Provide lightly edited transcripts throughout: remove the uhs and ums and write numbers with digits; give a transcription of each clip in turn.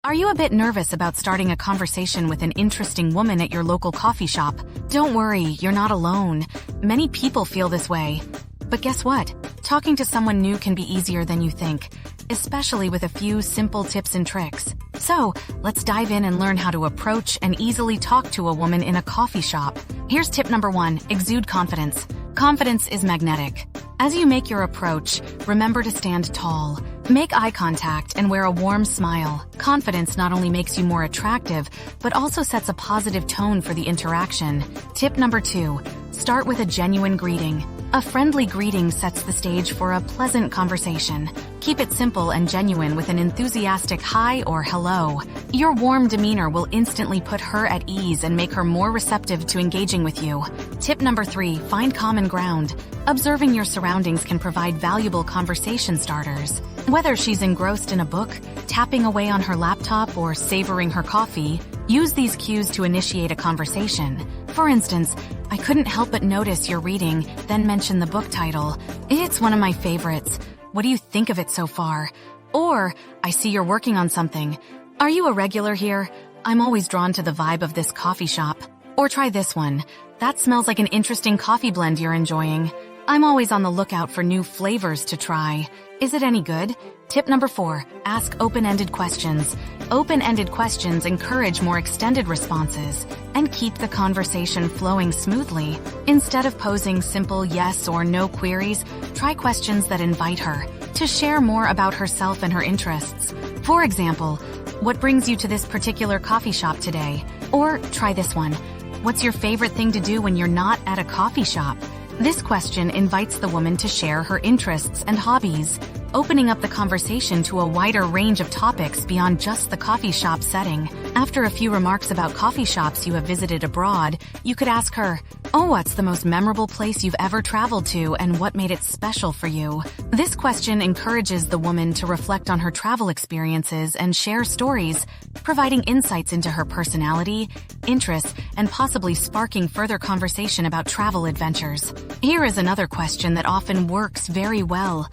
Are you a bit nervous about starting a conversation with an interesting woman at your local coffee shop? Don't worry, you're not alone. Many people feel this way. But guess what? Talking to someone new can be easier than you think, especially with a few simple tips and tricks. So, let's dive in and learn how to approach and easily talk to a woman in a coffee shop. Here's tip number 1, exude confidence. Confidence is magnetic. As you make your approach, remember to stand tall. Make eye contact and wear a warm smile. Confidence not only makes you more attractive, but also sets a positive tone for the interaction. Tip number 2, start with a genuine greeting. A friendly greeting sets the stage for a pleasant conversation. Keep it simple and genuine with an enthusiastic hi or hello. Your warm demeanor will instantly put her at ease and make her more receptive to engaging with you. Tip number 3, find common ground. Observing your surroundings can provide valuable conversation starters. Whether she's engrossed in a book, tapping away on her laptop, or savoring her coffee, use these cues to initiate a conversation. For instance, I couldn't help but notice you're reading, then mention the book title. It's one of my favorites. What do you think of it so far? Or, I see you're working on something. Are you a regular here? I'm always drawn to the vibe of this coffee shop. Or try this one. That smells like an interesting coffee blend you're enjoying. I'm always on the lookout for new flavors to try. Is it any good? Tip number 4, ask open-ended questions. Open-ended questions encourage more extended responses and keep the conversation flowing smoothly. Instead of posing simple yes or no queries, try questions that invite her to share more about herself and her interests. For example, what brings you to this particular coffee shop today? Or try this one. What's your favorite thing to do when you're not at a coffee shop? This question invites the woman to share her interests and hobbies, opening up the conversation to a wider range of topics beyond just the coffee shop setting. After a few remarks about coffee shops you have visited abroad, you could ask her, "Oh, what's the most memorable place you've ever traveled to and what made it special for you?" This question encourages the woman to reflect on her travel experiences and share stories, providing insights into her personality, interests, and possibly sparking further conversation about travel adventures. Here is another question that often works very well.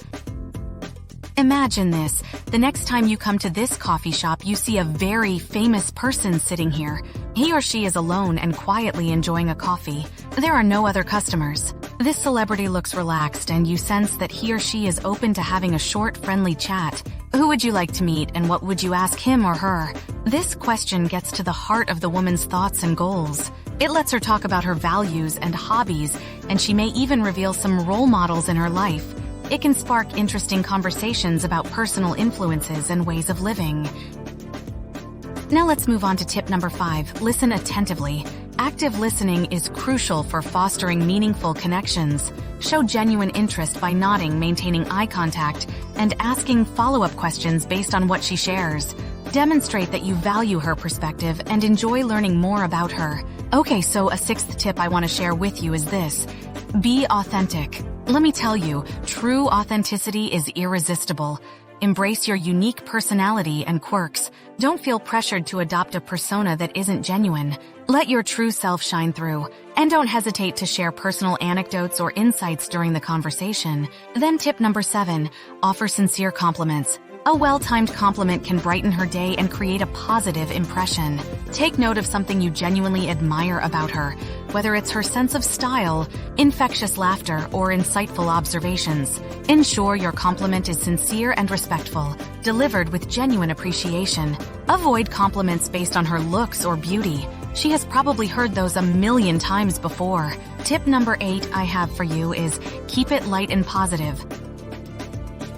Imagine this. The next time you come to this coffee shop, you see a very famous person sitting here. He or she is alone and quietly enjoying a coffee. There are no other customers. This celebrity looks relaxed and you sense that he or she is open to having a short, friendly chat. Who would you like to meet and what would you ask him or her? This question gets to the heart of the woman's thoughts and goals. It lets her talk about her values and hobbies, and she may even reveal some role models in her life. It can spark interesting conversations about personal influences and ways of living. Now let's move on to tip number 5, listen attentively. Active listening is crucial for fostering meaningful connections. Show genuine interest by nodding, maintaining eye contact, and asking follow-up questions based on what she shares. Demonstrate that you value her perspective and enjoy learning more about her. Okay, so a 6th tip I want to share with you is this. Be authentic. Let me tell you, true authenticity is irresistible. Embrace your unique personality and quirks. Don't feel pressured to adopt a persona that isn't genuine. Let your true self shine through. And don't hesitate to share personal anecdotes or insights during the conversation. Then tip number 7, offer sincere compliments. A well-timed compliment can brighten her day and create a positive impression. Take note of something you genuinely admire about her, whether it's her sense of style, infectious laughter, or insightful observations. Ensure your compliment is sincere and respectful, delivered with genuine appreciation. Avoid compliments based on her looks or beauty. She has probably heard those a million times before. Tip number 8 I have for you is keep it light and positive.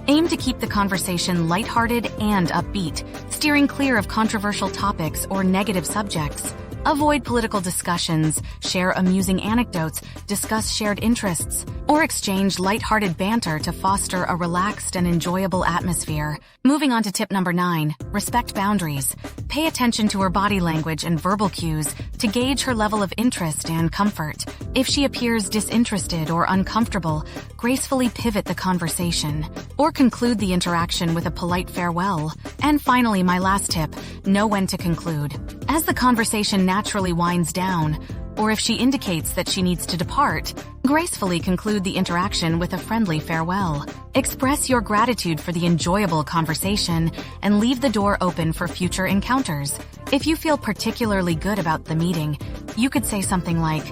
Aim to keep the conversation lighthearted and upbeat, steering clear of controversial topics or negative subjects. Avoid political discussions, share amusing anecdotes, discuss shared interests, or exchange lighthearted banter to foster a relaxed and enjoyable atmosphere. Moving on to tip number 9, respect boundaries. Pay attention to her body language and verbal cues to gauge her level of interest and comfort. If she appears disinterested or uncomfortable, gracefully pivot the conversation or conclude the interaction with a polite farewell. And finally, my last tip, know when to conclude. As the conversation naturally winds down, or if she indicates that she needs to depart, gracefully conclude the interaction with a friendly farewell. Express your gratitude for the enjoyable conversation and leave the door open for future encounters. If you feel particularly good about the meeting, you could say something like,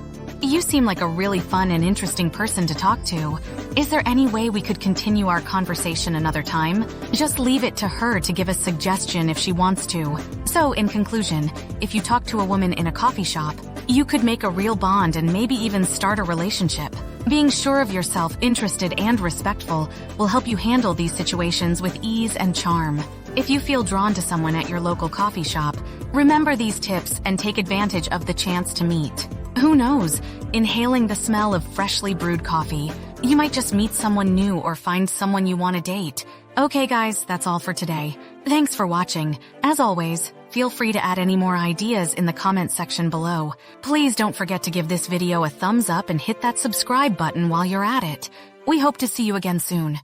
"You seem like a really fun and interesting person to talk to. Is there any way we could continue our conversation another time?" Just leave it to her to give a suggestion if she wants to. So, in conclusion, if you talk to a woman in a coffee shop, you could make a real bond and maybe even start a relationship. Being sure of yourself, interested, and respectful will help you handle these situations with ease and charm. If you feel drawn to someone at your local coffee shop, remember these tips and take advantage of the chance to meet. Who knows? Inhaling the smell of freshly brewed coffee, you might just meet someone new or find someone you want to date. Okay guys, that's all for today. Thanks for watching. As always, feel free to add any more ideas in the comment section below. Please don't forget to give this video a thumbs up and hit that subscribe button while you're at it. We hope to see you again soon.